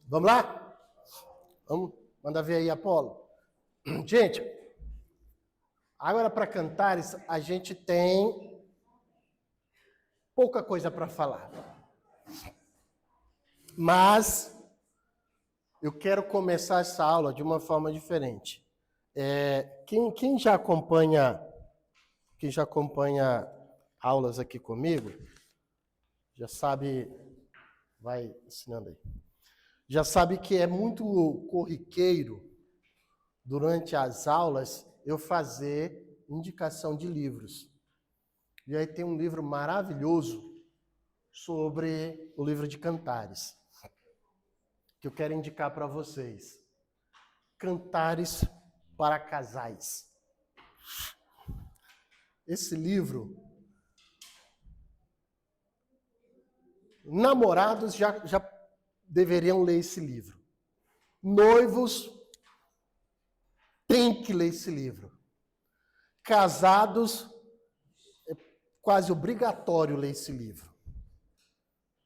Vamos lá? Vamos mandar ver aí, Apolo. Gente, agora para Cantares, a gente tem pouca coisa para falar. Mas eu quero começar essa aula de uma forma diferente. Quem já acompanha aulas aqui comigo, já sabe, vai ensinando aí. Já sabe que é muito corriqueiro, durante as aulas, eu fazer indicação de livros. E aí tem um livro maravilhoso sobre o livro de Cantares, que eu quero indicar para vocês. Cantares para casais. Esse livro, namorados já deveriam ler esse livro. Noivos têm que ler esse livro. Casados, é quase obrigatório ler esse livro.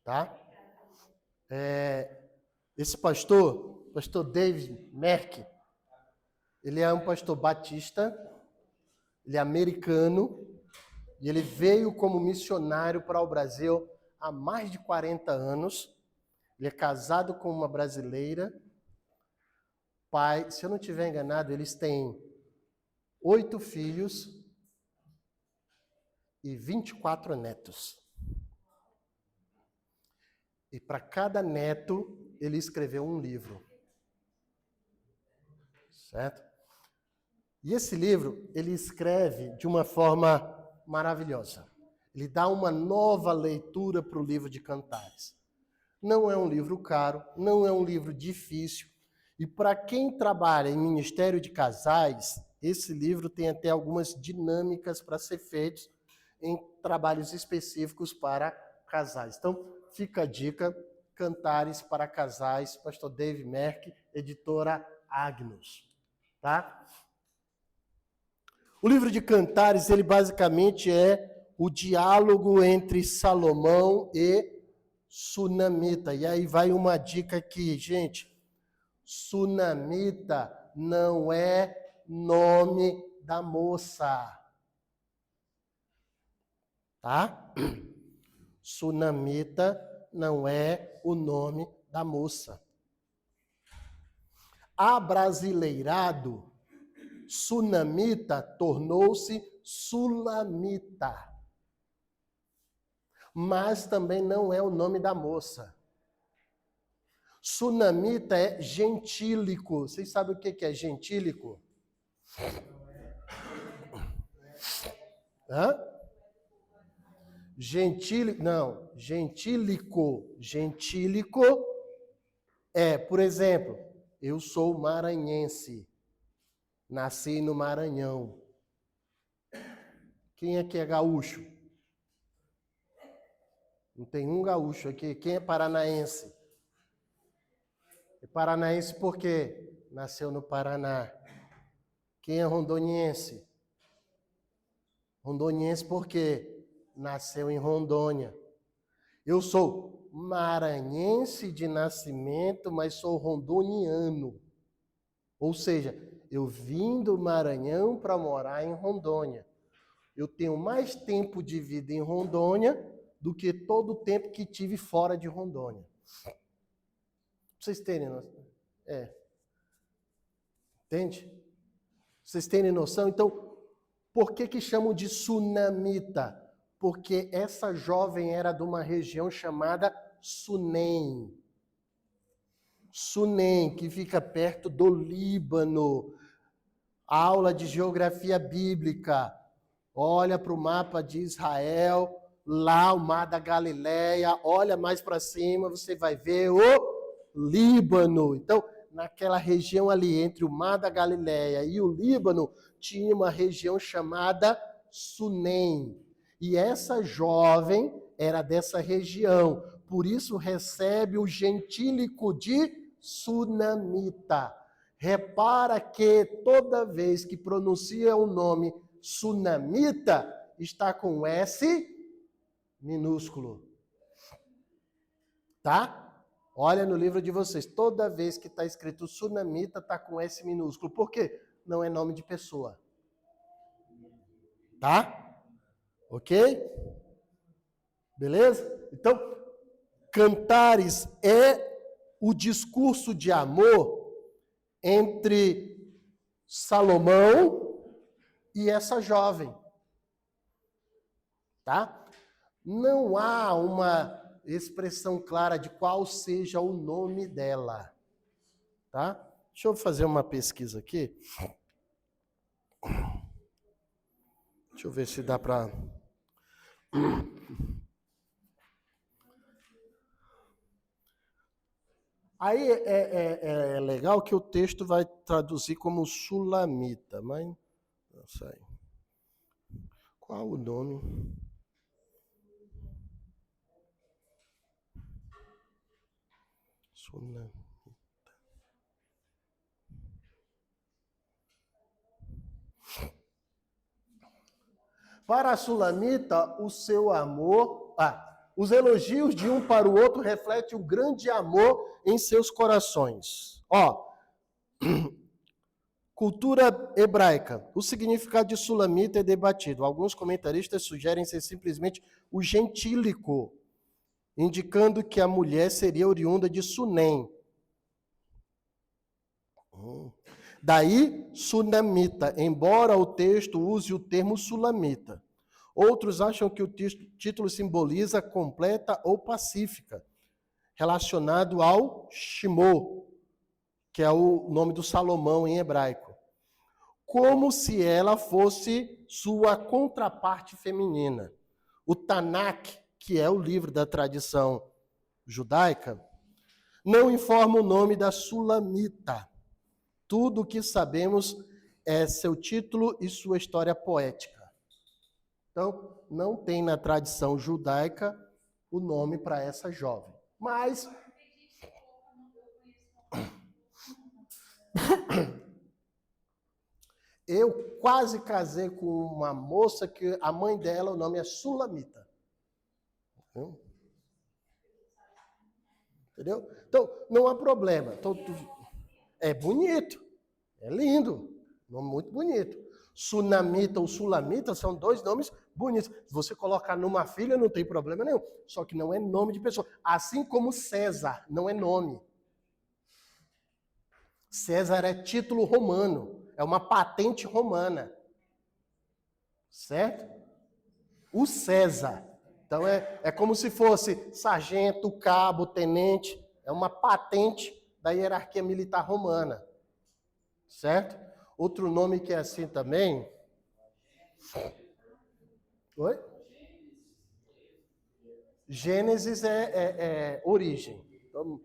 Tá? Esse pastor David Merck, ele é um pastor batista, ele é americano, e ele veio como missionário para o Brasil há mais de 40 anos. Ele é casado com uma brasileira. Pai, se eu não estiver enganado, eles têm 8 filhos e 24 netos. E para cada neto, ele escreveu um livro. Certo? E esse livro, ele escreve de uma forma maravilhosa. Ele dá uma nova leitura para o livro de Cantares. Não é um livro caro, não é um livro difícil. E para quem trabalha em ministério de casais, esse livro tem até algumas dinâmicas para ser feitos em trabalhos específicos para casais. Então, fica a dica, Cantares para Casais, pastor David Merck, editora Agnus. Tá? O livro de Cantares, ele basicamente é o diálogo entre Salomão e Sunamita. E aí vai uma dica aqui, gente. Sunamita não é nome da moça. Tá? Sunamita não é o nome da moça. Abrasileirado, Sunamita tornou-se Sulamita. Mas também não é o nome da moça. Sunamita é gentílico. Vocês sabem o que é gentílico? Hã? Gentílico, não. Gentílico. Gentílico é, por exemplo, eu sou maranhense. Nasci no Maranhão. Quem aqui é gaúcho? Não tem um gaúcho aqui. Quem é paranaense? É paranaense por quê? Nasceu no Paraná. Quem é rondoniense? Rondoniense por quê? Nasceu em Rondônia. Eu sou maranhense de nascimento, mas sou rondoniano. Ou seja, eu vim do Maranhão para morar em Rondônia. Eu tenho mais tempo de vida em Rondônia do que todo o tempo que tive fora de Rondônia. Pra vocês terem noção. Entende? Vocês terem noção? Então, por que chamam de Sunamita? Porque essa jovem era de uma região chamada Sunem. Sunem, que fica perto do Líbano. Aula de geografia bíblica. Olha para o mapa de Israel, lá o mar da Galileia, olha mais para cima, você vai ver o Líbano. Então, naquela região ali, entre o mar da Galileia e o Líbano, tinha uma região chamada Sunem. E essa jovem era dessa região, por isso recebe o gentílico de Sunamita. Repara que toda vez que pronuncia o nome Sunamita, está com S minúsculo. Tá? Olha no livro de vocês. Toda vez que está escrito sunamita, está com S minúsculo. Por quê? Não é nome de pessoa. Tá? Ok? Beleza? Então, Cantares é o discurso de amor entre Salomão e essa jovem. Tá? Não há uma expressão clara de qual seja o nome dela. Tá? Deixa eu fazer uma pesquisa aqui. Deixa eu ver se dá para... Aí é legal que o texto vai traduzir como sulamita, mas não sei. Qual o nome? Sulamita. Para a sulamita, o seu amor... os elogios de um para o outro refletem o grande amor em seus corações. Cultura hebraica. O significado de sulamita é debatido. Alguns comentaristas sugerem ser simplesmente o gentílico, indicando que a mulher seria oriunda de Sunem. Daí, sunamita, embora o texto use o termo sulamita. Outros acham que o título simboliza completa ou pacífica, relacionado ao Shimô, que é o nome do Salomão em hebraico. Como se ela fosse sua contraparte feminina. O Tanakh, que é o livro da tradição judaica, não informa o nome da sulamita. Tudo o que sabemos é seu título e sua história poética. Então, não tem na tradição judaica o nome para essa jovem. Mas... eu quase casei com uma moça que a mãe dela, o nome é Sulamita. Entendeu? Então, não há problema. É bonito, é lindo, nome muito bonito. Sunamita ou Sulamita são dois nomes bonitos. Se você colocar numa filha, não tem problema nenhum. Só que não é nome de pessoa. Assim como César não é nome. César é título romano. É uma patente romana. Certo? O César. Então é como se fosse sargento, cabo, tenente. É uma patente da hierarquia militar romana. Certo? Outro nome que é assim também. Oi? Gênesis é origem. Então,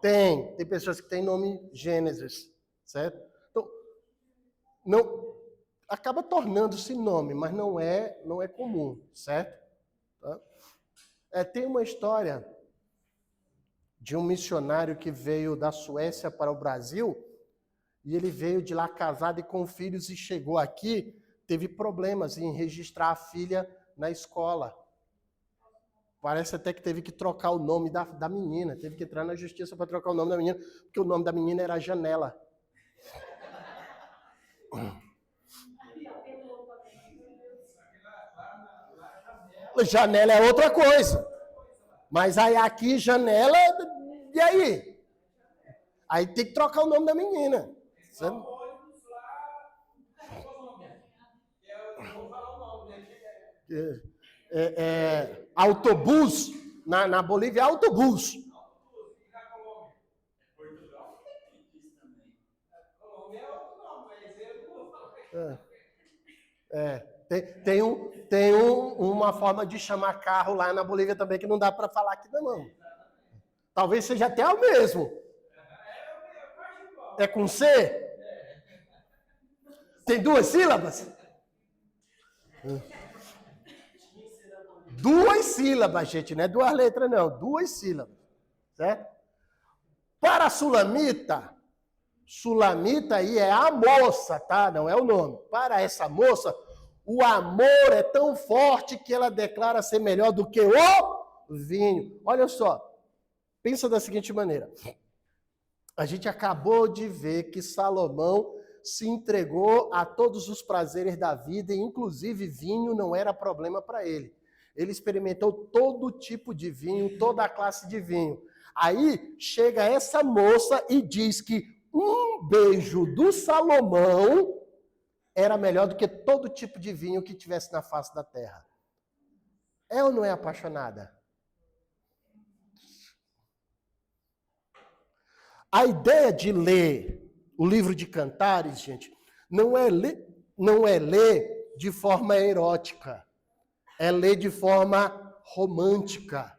tem pessoas que têm nome Gênesis, certo? Então, não, acaba tornando-se nome, mas não é comum, certo? Tá? Tem uma história de um missionário que veio da Suécia para o Brasil, e ele veio de lá casado e com filhos e chegou aqui, teve problemas em registrar a filha na escola. Parece até que teve que trocar o nome da menina, teve que entrar na justiça para trocar o nome da menina, porque o nome da menina era Janela. Janela é outra coisa. Mas aí aqui, Janela, e aí? Aí tem que trocar o nome da menina. Autobus, na Bolívia é autobus. Tem uma forma de chamar carro lá na Bolívia também que não dá para falar aqui não. Talvez seja até o mesmo. É com C? Tem 2 sílabas? 2 sílabas, gente, não é 2 letras não, 2 sílabas, certo? Para a Sulamita aí é a moça, tá? Não é o nome. Para essa moça, o amor é tão forte que ela declara ser melhor do que o vinho. Olha só, pensa da seguinte maneira. A gente acabou de ver que Salomão se entregou a todos os prazeres da vida, e inclusive vinho não era problema para ele. Ele experimentou todo tipo de vinho, toda a classe de vinho. Aí chega essa moça e diz que um beijo do Salomão era melhor do que todo tipo de vinho que tivesse na face da terra. É ou não é apaixonada? A ideia de ler o livro de Cantares, gente, não é ler de forma erótica. É ler de forma romântica.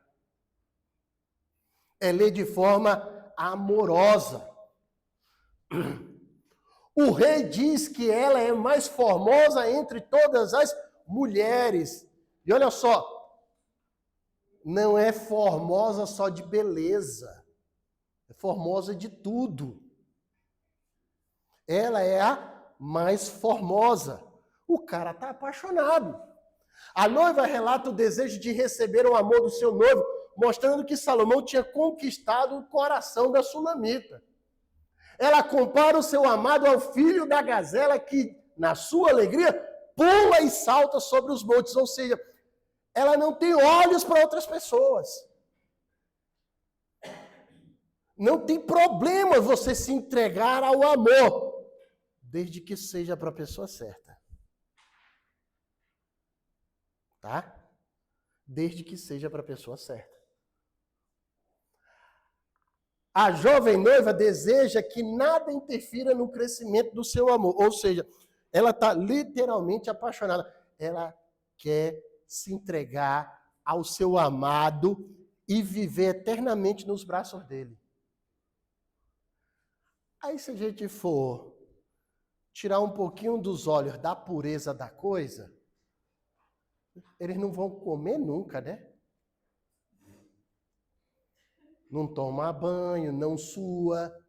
É ler de forma amorosa. O rei diz que ela é mais formosa entre todas as mulheres. E olha só, não é formosa só de beleza. É formosa de tudo. Ela é a mais formosa. O cara está apaixonado. A noiva relata o desejo de receber o amor do seu noivo, mostrando que Salomão tinha conquistado o coração da sunamita. Ela compara o seu amado ao filho da gazela que, na sua alegria, pula e salta sobre os montes. Ou seja, ela não tem olhos para outras pessoas. Não tem problema você se entregar ao amor, desde que seja para a pessoa certa. Tá? Desde que seja para a pessoa certa. A jovem noiva deseja que nada interfira no crescimento do seu amor. Ou seja, ela está literalmente apaixonada. Ela quer se entregar ao seu amado e viver eternamente nos braços dele. Aí, se a gente for tirar um pouquinho dos olhos da pureza da coisa, eles não vão comer nunca, né? Não toma banho, não sua,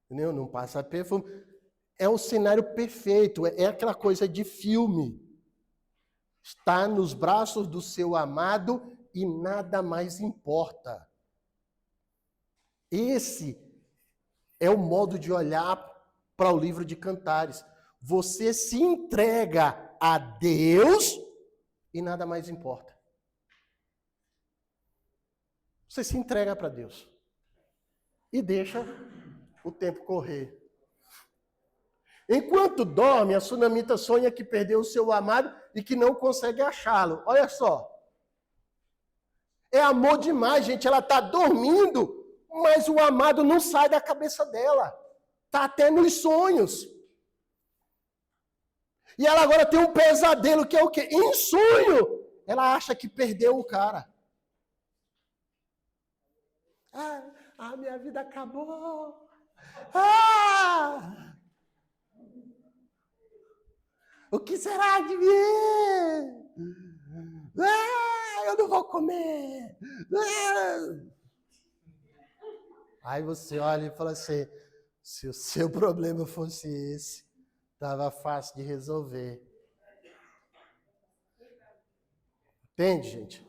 entendeu? Não passa perfume. É o cenário perfeito, é aquela coisa de filme. Está nos braços do seu amado e nada mais importa. Esse é o modo de olhar para o livro de Cantares. Você se entrega a Deus e nada mais importa. Você se entrega para Deus e deixa o tempo correr. Enquanto dorme, a sunamita sonha que perdeu o seu amado e que não consegue achá-lo. Olha só. É amor demais, gente. Ela está dormindo, mas o amado não sai da cabeça dela. Está até nos sonhos. E ela agora tem um pesadelo, que é o quê? Em sonho, ela acha que perdeu o cara. Ah, minha vida acabou. O que será de mim? Eu não vou comer. Aí você olha e fala assim, se o seu problema fosse esse, estava fácil de resolver. Entende, gente?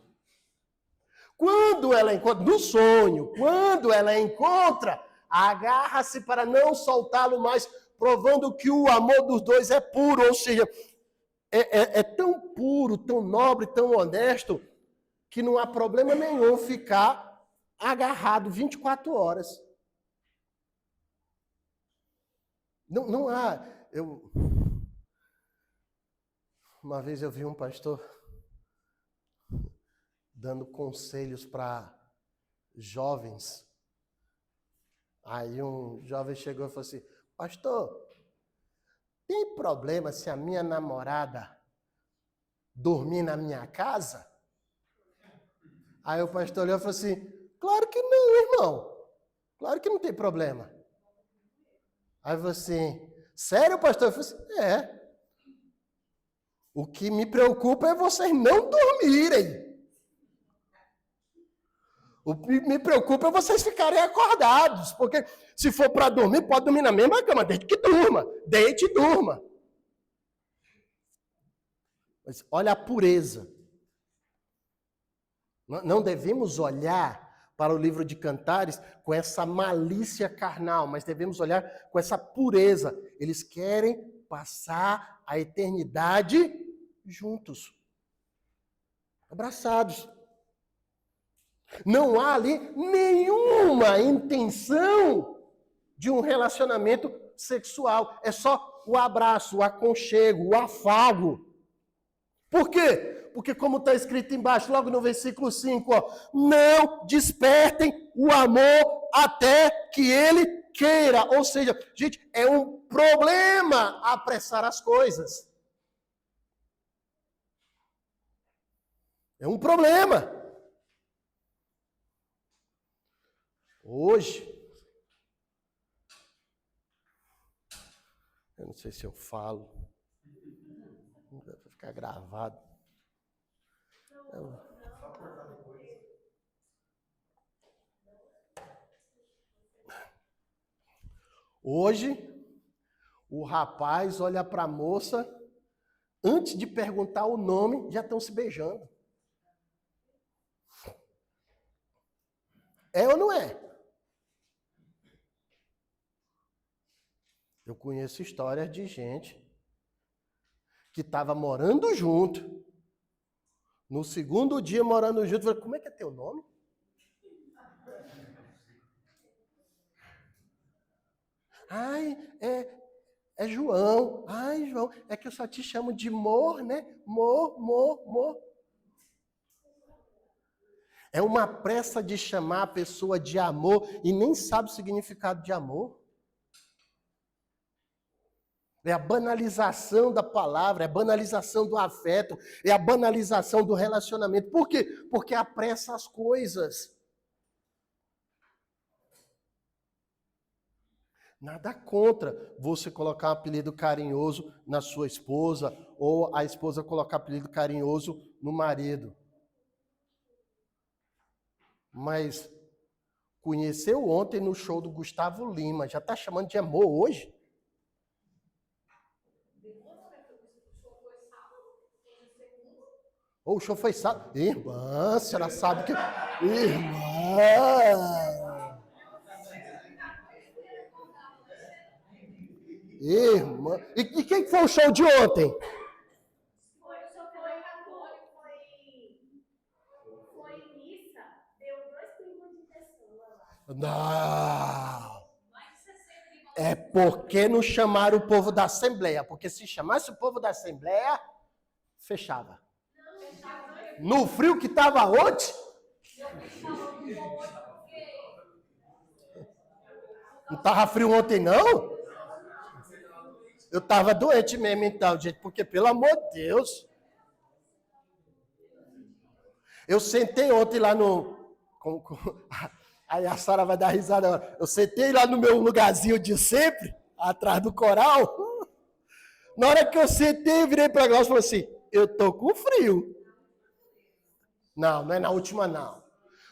Quando ela encontra, no sonho, quando ela encontra, agarra-se para não soltá-lo mais, provando que o amor dos dois é puro, ou seja, é tão puro, tão nobre, tão honesto, que não há problema nenhum ficar agarrado 24 horas. Não há. Uma vez eu vi um pastor dando conselhos para jovens. Aí um jovem chegou e falou assim, pastor, tem problema se a minha namorada dormir na minha casa? Aí o pastor olhou e falou assim, claro que não, irmão. Claro que não tem problema. Aí eu falei assim, sério, pastor? Eu falei assim, é. O que me preocupa é vocês não dormirem. O que me preocupa é vocês ficarem acordados, porque se for para dormir, pode dormir na mesma cama, desde que durma. Deite e durma. Mas olha a pureza. Não devemos olhar para o livro de Cantares com essa malícia carnal, mas devemos olhar com essa pureza. Eles querem passar a eternidade juntos, abraçados. Não há ali nenhuma intenção de um relacionamento sexual. É só o abraço, o aconchego, o afago. Por quê? Porque como está escrito embaixo, logo no versículo 5, não despertem o amor até que ele queira. Ou seja, gente, é um problema apressar as coisas. É um problema. Hoje, eu não sei se eu falo, vai ficar gravado. Hoje, o rapaz olha para a moça, antes de perguntar o nome, já estão se beijando. É ou não é? Eu conheço histórias de gente que estava morando junto. No segundo dia morando junto, falei, como é que é teu nome? Ai, é João. Ai, João, é que eu só te chamo de Mor, né? Mor. É uma pressa de chamar a pessoa de amor e nem sabe o significado de amor. É a banalização da palavra, é a banalização do afeto, é a banalização do relacionamento. Por quê? Porque apressa as coisas. Nada contra você colocar um apelido carinhoso na sua esposa ou a esposa colocar apelido carinhoso no marido. Mas conheceu ontem no show do Gustavo Lima, já está chamando de amor hoje? Ou o show foi sábado? Irmã, a senhora sabe que... Irmã. E quem foi o show de ontem? Foi católico, foi missa, deu 2 primos de pessoa lá. Não. É porque não chamaram o povo da Assembleia. Porque se chamasse o povo da Assembleia, fechava. No frio que estava ontem? Não estava frio ontem, não? Eu estava doente mesmo, então, gente. Porque, pelo amor de Deus. Eu sentei ontem lá no... Aí a Sara vai dar risada agora. Eu sentei lá no meu lugarzinho de sempre, atrás do coral. Na hora que eu sentei, eu virei para a Glaucia e falei assim, eu tô com frio. Não é na última, não.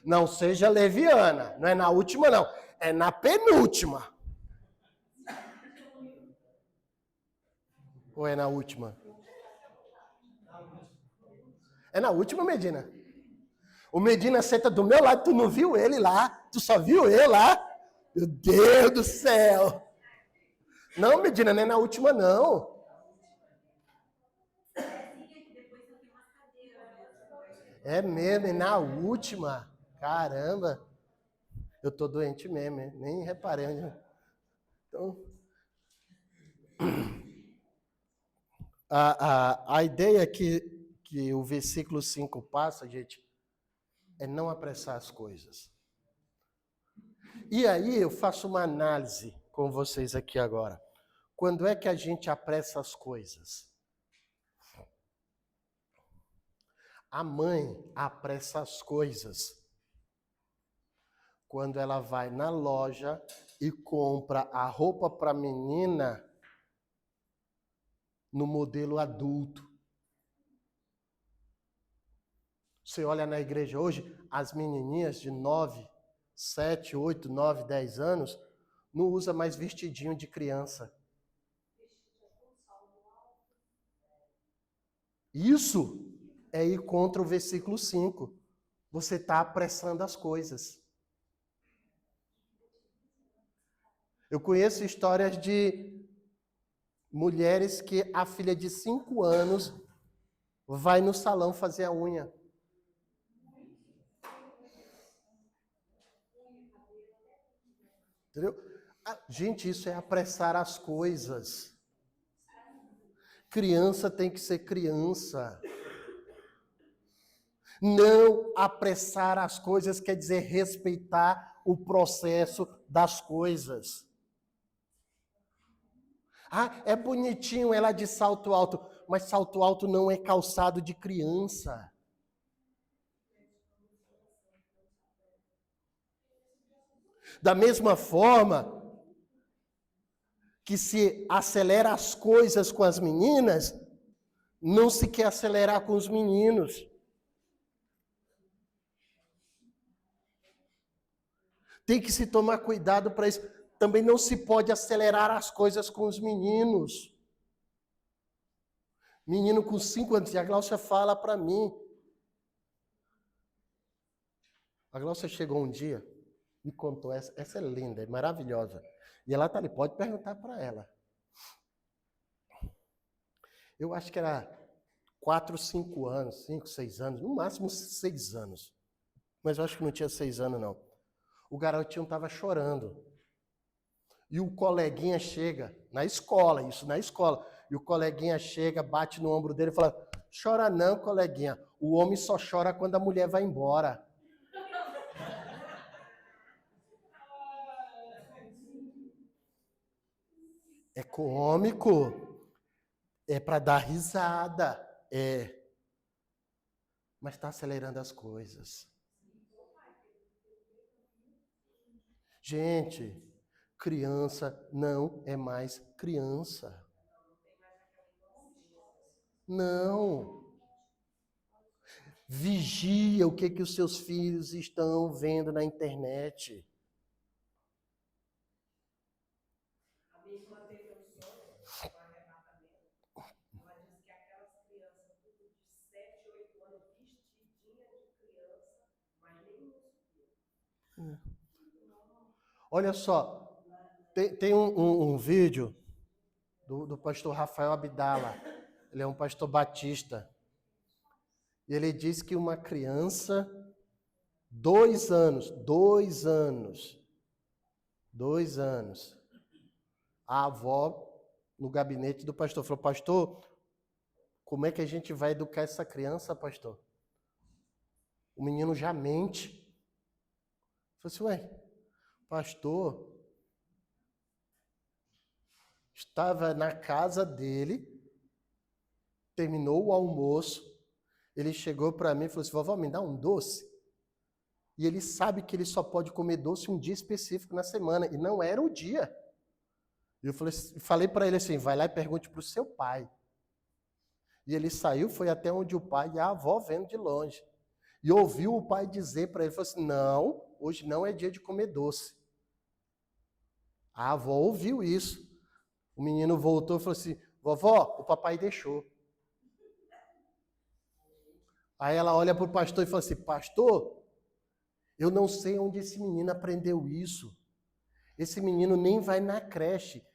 Não seja leviana. Não é na última, não. É na penúltima. Ou é na última? É na última, Medina. O Medina senta do meu lado, tu não viu ele lá? Tu só viu ele lá? Meu Deus do céu! Não, Medina, não é na última, não. É mesmo, é na última. Caramba. Eu tô doente mesmo, nem reparei. Então, a ideia que o versículo 5 passa, gente, é não apressar as coisas. E aí eu faço uma análise com vocês aqui agora. Quando é que a gente apressa as coisas? A mãe apressa as coisas quando ela vai na loja e compra a roupa para a menina no modelo adulto. Você olha na igreja hoje, as menininhas de 9, 7, 8, 9, 10 anos não usa mais vestidinho de criança. Isso é ir contra o versículo 5. Você está apressando as coisas. Eu conheço histórias de mulheres que a filha de 5 anos vai no salão fazer a unha. Entendeu? Gente, isso é apressar as coisas. Criança tem que ser criança. Não apressar as coisas quer dizer respeitar o processo das coisas. Ah, é bonitinho ela de salto alto, mas salto alto não é calçado de criança. Da mesma forma que se acelera as coisas com as meninas, não se quer acelerar com os meninos. Tem que se tomar cuidado para isso. Também não se pode acelerar as coisas com os meninos. Menino com 5 anos, e a Glaucia fala para mim. A Glaucia chegou um dia e contou, essa é linda, é maravilhosa. E ela está ali, pode perguntar para ela. Eu acho que era 4, 5 anos, 5, 6 anos, no máximo 6 anos. Mas eu acho que não tinha 6 anos, não. O garotinho estava chorando. E o coleguinha chega, na escola, isso na escola. E o coleguinha chega, bate no ombro dele e fala, chora não, coleguinha. O homem só chora quando a mulher vai embora. É cômico. É para dar risada. É. Mas está acelerando as coisas. Gente, criança não é mais criança. Não. Vigia o que os seus filhos estão vendo na internet. A minha irmã teve um sonho, um arrebatamento. Ela disse que aquelas crianças, tudo de 7, 8 anos, vestidinha de criança, mas nem isso. Olha só, tem um vídeo do pastor Rafael Abdala. Ele é um pastor batista. E ele diz que uma criança, 2 anos, a avó no gabinete do pastor falou, pastor, como é que a gente vai educar essa criança, pastor? O menino já mente. Eu falei assim, ué, pastor, estava na casa dele, terminou o almoço, ele chegou para mim e falou assim, vovó, me dá um doce? E ele sabe que ele só pode comer doce um dia específico na semana, e não era o dia. E eu falei para ele assim, vai lá e pergunte para o seu pai. E ele saiu, foi até onde o pai e a avó vendo de longe. E ouviu o pai dizer para ele, falou assim, não, hoje não é dia de comer doce. A avó ouviu isso. O menino voltou e falou assim, vovó, o papai deixou. Aí ela olha para o pastor e fala assim, pastor, eu não sei onde esse menino aprendeu isso. Esse menino nem vai na creche.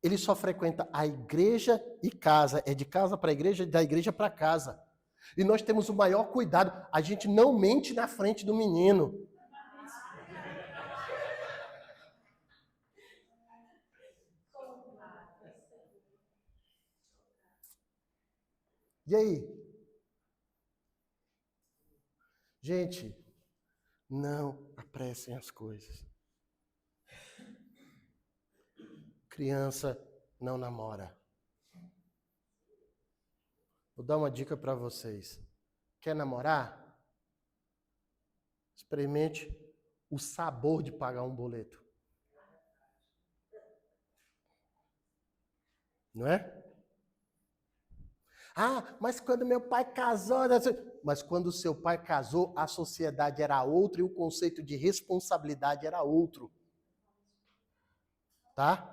Ele só frequenta a igreja e casa. É de casa para a igreja, da igreja para casa. E nós temos o maior cuidado. A gente não mente na frente do menino. E aí? Gente, não apressem as coisas. Criança não namora. Vou dar uma dica para vocês. Quer namorar? Experimente o sabor de pagar um boleto. Não é? Ah, mas quando meu pai casou... Mas quando o seu pai casou, a sociedade era outra e o conceito de responsabilidade era outro. Tá?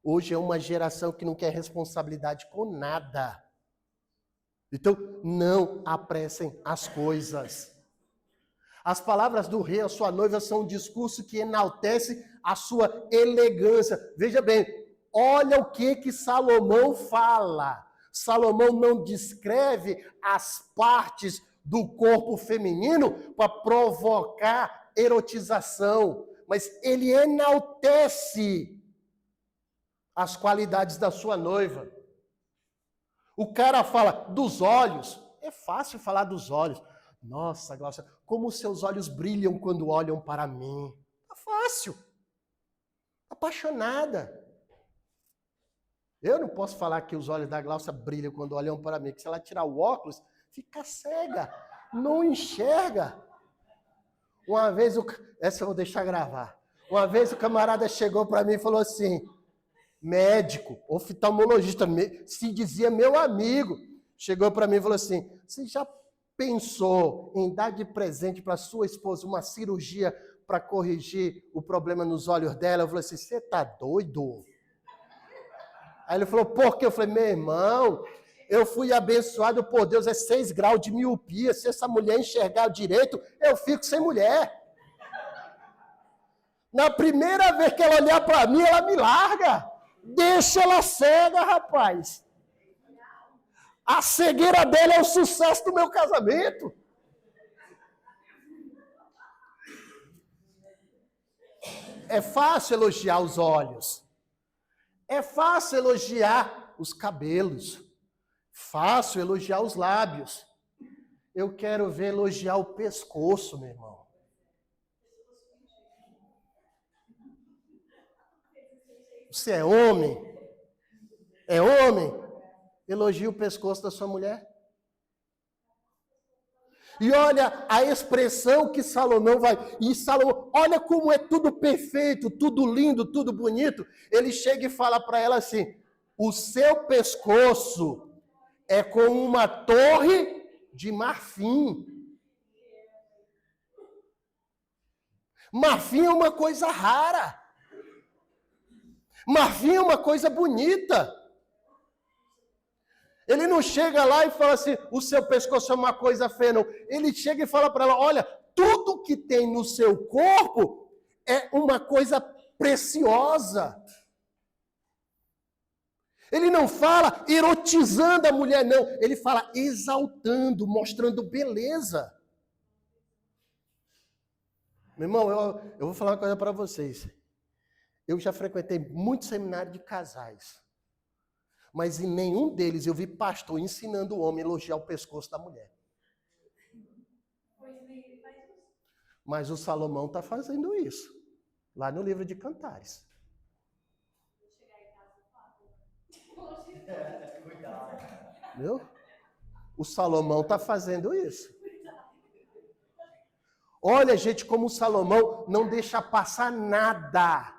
Hoje é uma geração que não quer responsabilidade com nada. Então, não apressem as coisas. As palavras do rei à sua noiva são um discurso que enaltece a sua elegância. Veja bem, olha o que Salomão fala. Salomão não descreve as partes do corpo feminino para provocar erotização, mas ele enaltece as qualidades da sua noiva. O cara fala dos olhos, é fácil falar dos olhos. Nossa, Glaucia, como os seus olhos brilham quando olham para mim. É fácil. Apaixonada. Eu não posso falar que os olhos da Glaucia brilham quando olham para mim, que se ela tirar o óculos, fica cega, não enxerga. Uma vez, essa eu vou deixar gravar. Uma vez o camarada chegou para mim e falou assim, médico, oftalmologista, se dizia meu amigo, chegou para mim e falou assim, você já pensou em dar de presente para sua esposa uma cirurgia para corrigir o problema nos olhos dela? Eu falei assim, você tá doido? Aí ele falou, por quê? Eu falei, meu irmão, eu fui abençoado por Deus, é 6 graus de miopia, se essa mulher enxergar direito, eu fico sem mulher. Na primeira vez que ela olhar para mim, ela me larga. Deixa ela cega, rapaz. A cegueira dela é o sucesso do meu casamento. É fácil elogiar os olhos. É fácil elogiar os cabelos. Fácil elogiar os lábios. Eu quero ver elogiar o pescoço, meu irmão. Você é homem? É homem? Elogia o pescoço da sua mulher. E olha a expressão que Salomão vai... E Salomão, olha como é tudo perfeito, tudo lindo, tudo bonito. Ele chega e fala para ela assim, o seu pescoço é como uma torre de marfim. Marfim é uma coisa rara. Marfim é uma coisa bonita. Ele não chega lá e fala assim, o seu pescoço é uma coisa feia, não. Ele chega e fala para ela, olha, tudo que tem no seu corpo é uma coisa preciosa. Ele não fala erotizando a mulher, não. Ele fala exaltando, mostrando beleza. Meu irmão, eu vou falar uma coisa para vocês. Eu já frequentei muito seminário de casais. Mas em nenhum deles eu vi pastor ensinando o homem a elogiar o pescoço da mulher. Mas o Salomão está fazendo isso. Lá no livro de Cantares. Viu? O Salomão está fazendo isso. Olha, gente, como o Salomão não deixa passar nada.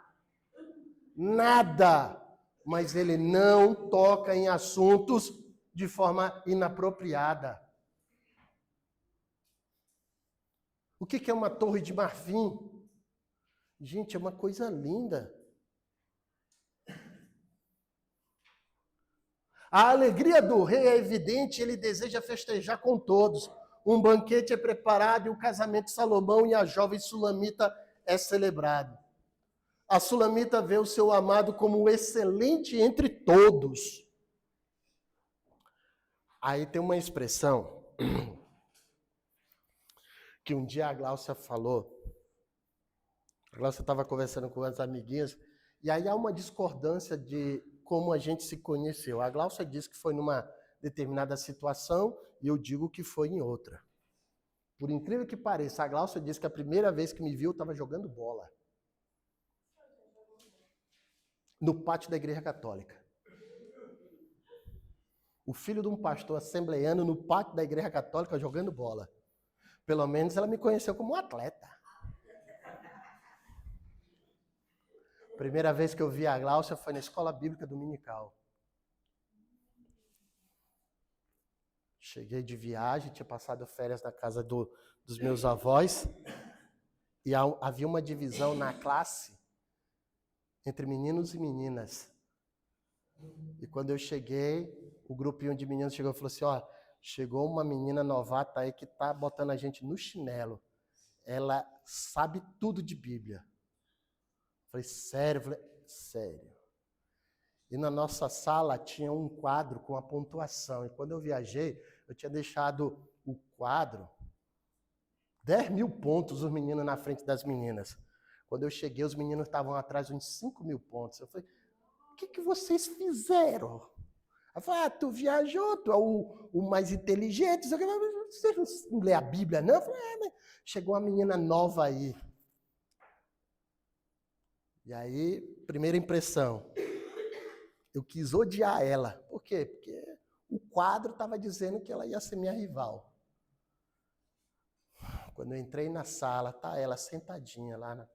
Nada. Mas ele não toca em assuntos de forma inapropriada. O que é uma torre de marfim? Gente, é uma coisa linda. A alegria do rei é evidente, ele deseja festejar com todos. Um banquete é preparado e o casamento de Salomão e a jovem sulamita é celebrado. A sulamita vê o seu amado como o excelente entre todos. Aí tem uma expressão que um dia a Glaucia falou. A Glaucia estava conversando com as amiguinhas, e aí há uma discordância de como a gente se conheceu. A Glaucia disse que foi numa determinada situação, e eu digo que foi em outra. Por incrível que pareça, a Glaucia disse que a primeira vez que me viu, eu estava jogando bola. No pátio da Igreja Católica. O filho de um pastor assembleiano no pátio da Igreja Católica jogando bola. Pelo menos ela me conheceu como um atleta. Primeira vez que eu vi a Glaucia foi na escola bíblica dominical. Cheguei de viagem, tinha passado férias na casa dos meus avós. E havia uma divisão na classe entre meninos e meninas. E quando eu cheguei, o grupinho de meninos chegou e falou assim, ó, chegou uma menina novata aí que tá botando a gente no chinelo. ela sabe tudo de Bíblia. Falei, sério? Falei, sério. E na nossa sala tinha um quadro com a pontuação. E quando eu viajei, eu tinha deixado o quadro, 10.000 pontos, os meninos na frente das meninas. Quando eu cheguei, os meninos estavam atrás uns 5.000 pontos. Eu falei, o que vocês fizeram? Ela falou, tu viajou, tu é o mais inteligente. Você não lê a Bíblia, não? Eu falei, mas chegou uma menina nova aí. E aí, primeira impressão, eu quis odiar ela. Por quê? Porque o quadro estava dizendo que ela ia ser minha rival. Quando eu entrei na sala, tá ela sentadinha lá.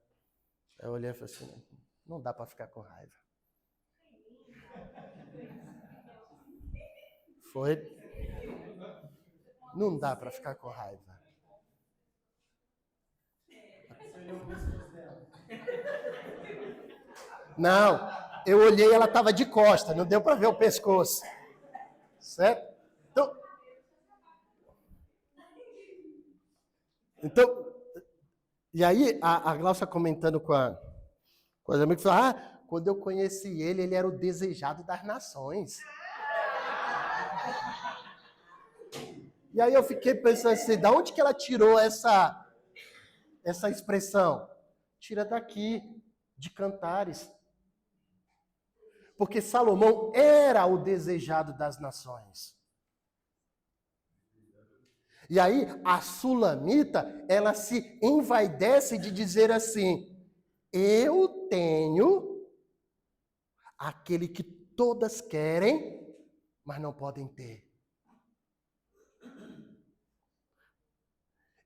Eu olhei e falei assim, não dá para ficar com raiva. Foi? Não dá para ficar com raiva. Não, eu olhei e ela estava de costa, não deu para ver o pescoço. Certo? Então, e aí a Glaucia comentando com as amigas, falou, quando eu conheci ele, ele era o desejado das nações. E aí eu fiquei pensando assim, da onde que ela tirou essa expressão? Tira daqui, de Cantares. Porque Salomão era o desejado das nações. E aí a Sulamita, ela se envaidece de dizer assim, eu tenho aquele que todas querem, mas não podem ter.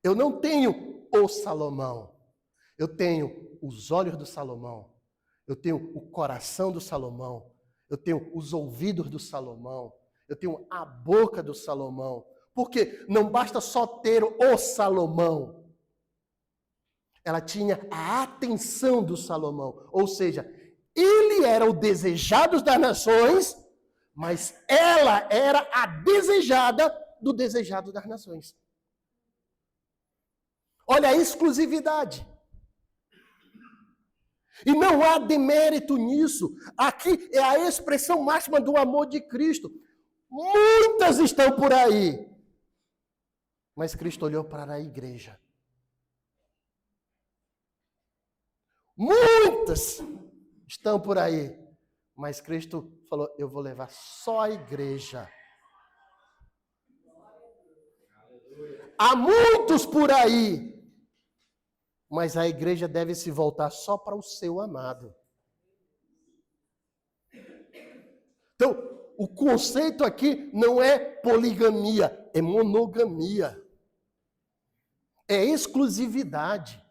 Eu não tenho o Salomão. Eu tenho os olhos do Salomão. Eu tenho o coração do Salomão. Eu tenho os ouvidos do Salomão. Eu tenho a boca do Salomão. Porque não basta só ter o Salomão. Ela tinha a atenção do Salomão. Ou seja, ele era o desejado das nações, mas ela era a desejada do desejado das nações. Olha a exclusividade. E não há demérito nisso. Aqui é a expressão máxima do amor de Cristo. Muitas estão por aí. Mas Cristo olhou para a igreja. Muitas estão por aí. Mas Cristo falou, eu vou levar só a igreja. Há muitos por aí. Mas a igreja deve se voltar só para o seu amado. Então, o conceito aqui não é poligamia, é monogamia. É exclusividade.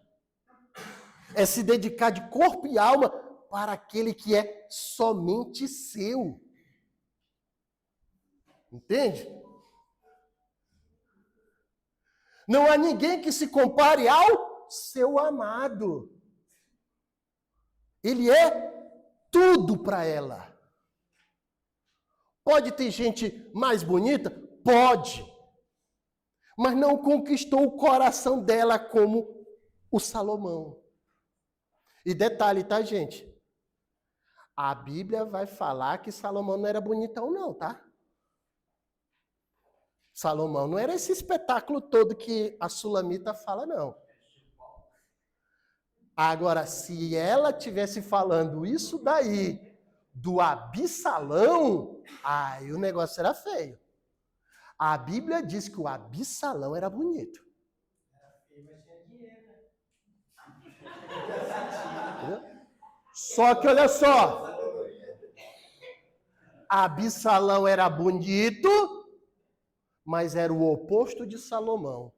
É se dedicar de corpo e alma para aquele que é somente seu. Entende? Não há ninguém que se compare ao seu amado. Ele é tudo para ela. Pode ter gente mais bonita? Pode. Mas não conquistou o coração dela como o Salomão. E detalhe, tá, gente? A Bíblia vai falar que Salomão não era bonitão, não, tá? Salomão não era esse espetáculo todo que a Sulamita fala, não. Agora, se ela tivesse falando isso daí, do Absalão, aí o negócio era feio. A Bíblia diz que o Absalão era bonito. Era feio, mas tinha dinheiro, né? Só que, olha só, Absalão era bonito, mas era o oposto de Salomão.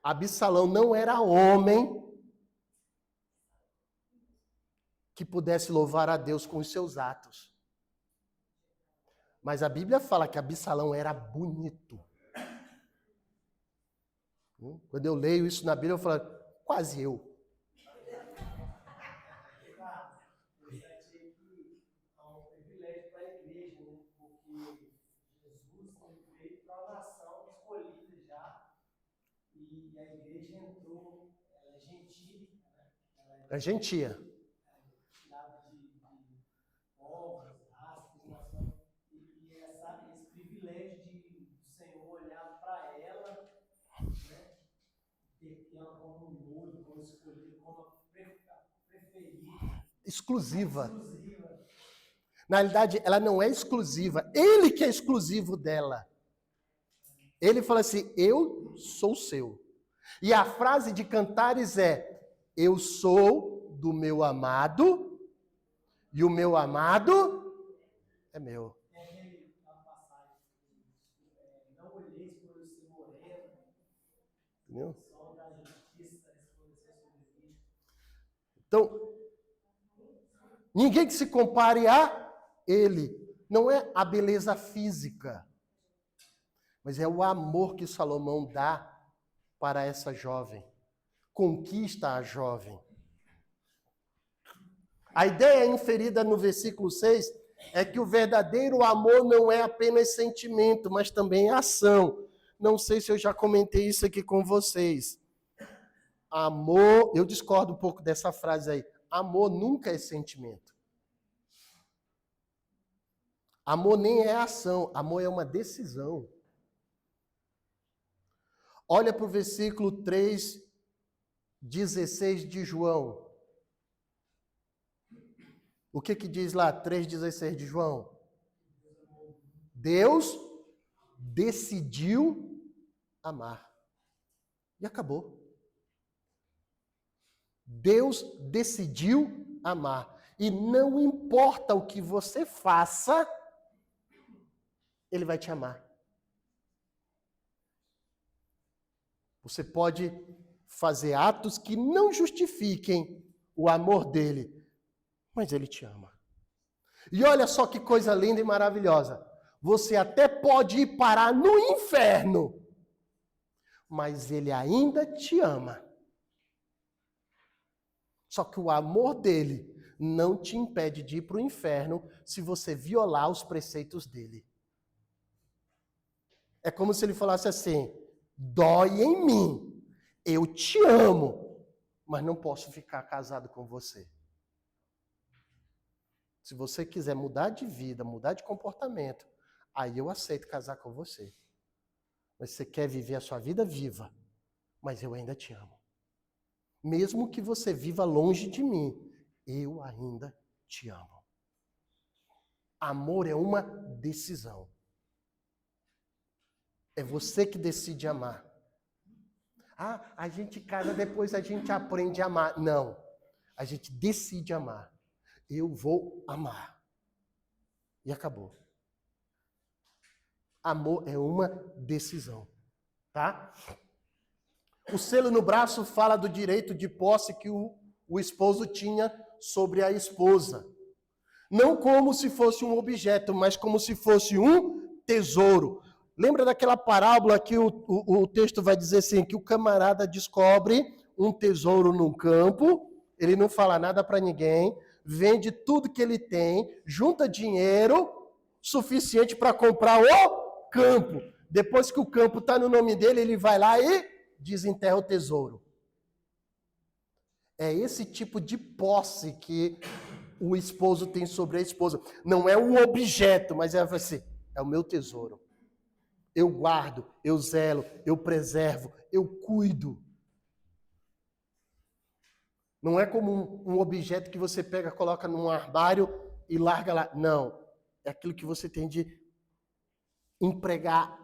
Absalão não era homem que pudesse louvar a Deus com os seus atos. Mas a Bíblia fala que Absalão era bonito. Quando eu leio isso na Bíblia, eu falo, quase eu. E a igreja entrou, ela é gentílica, né? Ela É gentia. tirada de povos, raças, nações. E esse privilégio do Senhor olhar para ela, né? Ter ela como um molho, como escolher, como preferir. Exclusiva. Exclusiva. Na realidade, ela não é exclusiva. Ele que é exclusivo dela. Ele fala assim, eu sou seu. E a frase de Cantares é, eu sou do meu amado e o meu amado é meu. É aquela passagem, não olheis por eu ser moreno, Entendeu? sol da justiça resplandecer sobre mim. Então, ninguém que se compare a ele. Não é a beleza física, mas é o amor que Salomão dá para essa jovem. Conquista a jovem. A ideia inferida no versículo 6 é que o verdadeiro amor não é apenas sentimento, mas também ação. Não sei se eu já comentei isso aqui com vocês. Amor, eu discordo um pouco dessa frase aí. Amor nunca é sentimento. Amor nem é ação, amor é uma decisão. Olha para o versículo 3:16 de João. O que diz lá, 3:16 de João? Deus decidiu amar. E acabou. Deus decidiu amar. E não importa o que você faça, Ele vai te amar. Você pode fazer atos que não justifiquem o amor dele, mas Ele te ama. E olha só que coisa linda e maravilhosa. Você até pode ir parar no inferno, mas Ele ainda te ama. Só que o amor dele não te impede de ir para o inferno se você violar os preceitos dele. É como se ele falasse assim, dói em mim, eu te amo, mas não posso ficar casado com você. Se você quiser mudar de vida, mudar de comportamento, aí eu aceito casar com você. Mas você quer viver a sua vida, viva, mas eu ainda te amo. Mesmo que você viva longe de mim, eu ainda te amo. Amor é uma decisão. É você que decide amar. Ah, a gente casa, depois a gente aprende a amar. Não. A gente decide amar. Eu vou amar. E acabou. Amor é uma decisão. Tá? O selo no braço fala do direito de posse que o esposo tinha sobre a esposa. Não como se fosse um objeto, mas como se fosse um tesouro. Lembra daquela parábola que o texto vai dizer assim, que o camarada descobre um tesouro num campo, ele não fala nada para ninguém, vende tudo que ele tem, junta dinheiro suficiente para comprar o campo. Depois que o campo está no nome dele, ele vai lá e desenterra o tesouro. É esse tipo de posse que o esposo tem sobre a esposa. Não é um objeto, mas é assim, é o meu tesouro. Eu guardo, eu zelo, eu preservo, eu cuido. Não é como um objeto que você pega, coloca num armário e larga lá. Não. É aquilo que você tem de empregar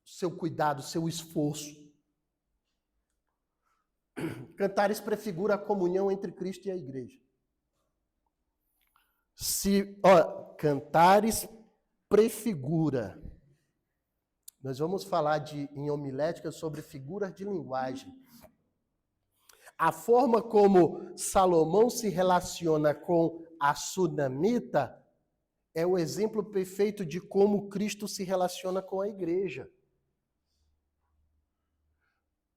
seu cuidado, seu esforço. Cantares prefigura a comunhão entre Cristo e a igreja. Cantares prefigura. Nós vamos falar em homilética sobre figuras de linguagem. A forma como Salomão se relaciona com a sunamita é o exemplo perfeito de como Cristo se relaciona com a igreja.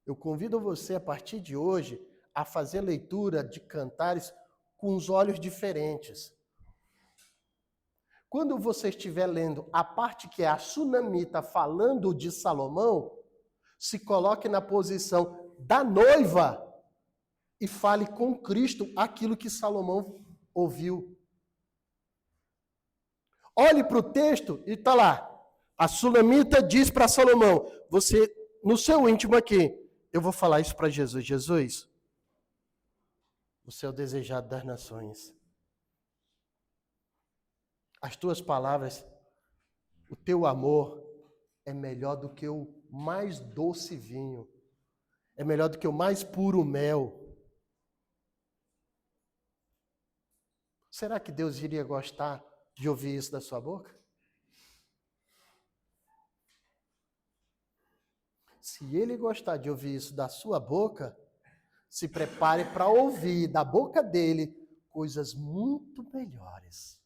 Eu convido você, a partir de hoje, a fazer leitura de Cantares com os olhos diferentes. Quando você estiver lendo a parte que é a sunamita falando de Salomão, Se coloque na posição da noiva e fale com Cristo aquilo que Salomão ouviu. Olhe para o texto e está lá. A Sulamita diz para Salomão, você, no seu íntimo aqui, eu vou falar isso para Jesus. Jesus, você é o desejado das nações. As tuas palavras, o teu amor é melhor do que o mais doce vinho. É melhor do que o mais puro mel. Será que Deus iria gostar de ouvir isso da sua boca? Se ele gostar de ouvir isso da sua boca, se prepare para ouvir da boca dele coisas muito melhores.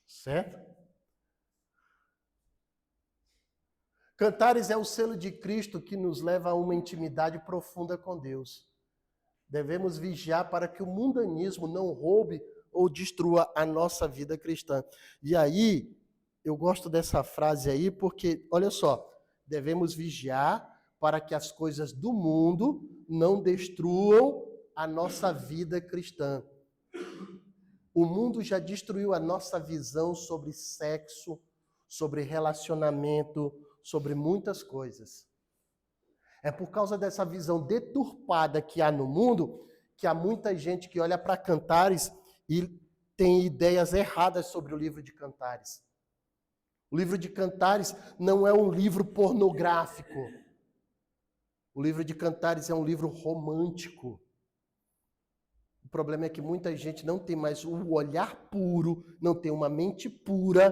Certo? Cantares é o selo de Cristo que nos leva a uma intimidade profunda com Deus. Devemos vigiar para que o mundanismo não roube ou destrua a nossa vida cristã. E aí, eu gosto dessa frase aí porque, olha só, devemos vigiar para que as coisas do mundo não destruam a nossa vida cristã. O mundo já destruiu a nossa visão sobre sexo, sobre relacionamento, sobre muitas coisas. É por causa dessa visão deturpada que há no mundo que há muita gente que olha para Cantares e tem ideias erradas sobre o livro de Cantares. O livro de Cantares não é um livro pornográfico. O livro de Cantares é um livro romântico. O problema é que muita gente não tem mais o olhar puro, não tem uma mente pura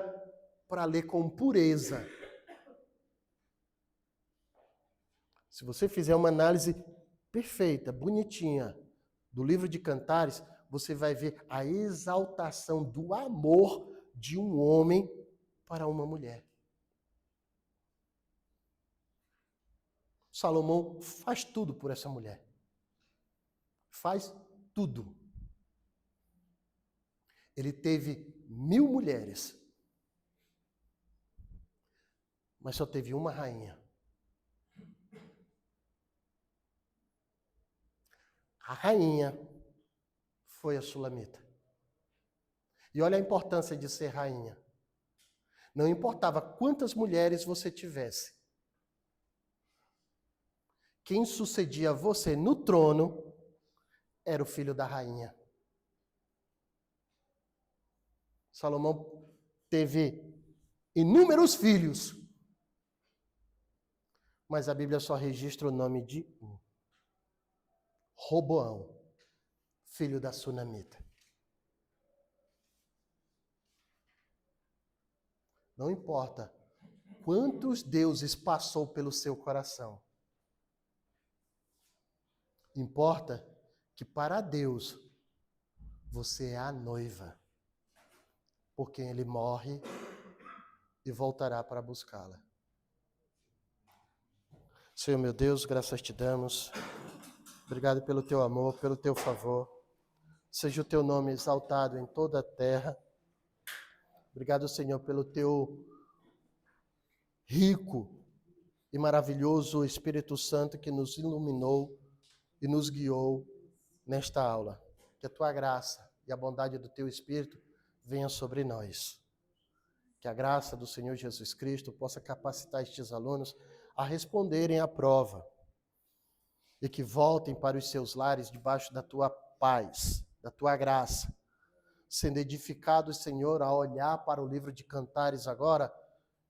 para ler com pureza. Se você fizer uma análise perfeita, bonitinha, do livro de Cantares, você vai ver a exaltação do amor de um homem para uma mulher. Salomão faz tudo por essa mulher. Faz tudo. Ele teve 1000 mulheres, mas só teve uma rainha. A rainha foi a Sulamita. E olha a importância de ser rainha. Não importava quantas mulheres você tivesse. Quem sucedia você no trono era o filho da rainha. Salomão teve inúmeros filhos, mas a Bíblia só registra o nome de um. Roboão, filho da Sunamita. Não importa quantos deuses passou pelo seu coração. Importa que para Deus você é a noiva, por quem ele morre e voltará para buscá-la. Senhor meu Deus, graças te damos. Obrigado pelo teu amor, pelo teu favor. Seja o teu nome exaltado em toda a terra. Obrigado, Senhor, pelo teu rico e maravilhoso Espírito Santo que nos iluminou e nos guiou nesta aula. Que a tua graça e a bondade do teu Espírito venha sobre nós. Que a graça do Senhor Jesus Cristo possa capacitar estes alunos a responderem à prova e que voltem para os seus lares debaixo da tua paz, da tua graça, sendo edificados, Senhor, a olhar para o livro de Cantares agora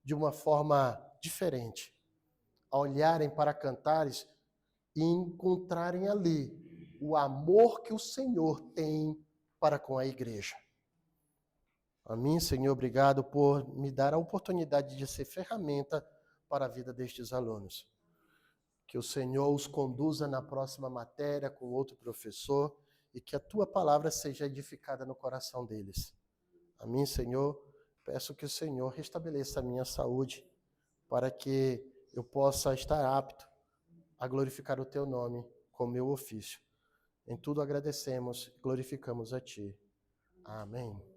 de uma forma diferente, a olharem para Cantares e encontrarem ali o amor que o Senhor tem para com a igreja. A mim, Senhor, obrigado por me dar a oportunidade de ser ferramenta para a vida destes alunos. Que o Senhor os conduza na próxima matéria com outro professor e que a tua palavra seja edificada no coração deles. A mim, Senhor, peço que o Senhor restabeleça a minha saúde para que eu possa estar apto a glorificar o teu nome com o meu ofício. Em tudo agradecemos e glorificamos a ti. Amém.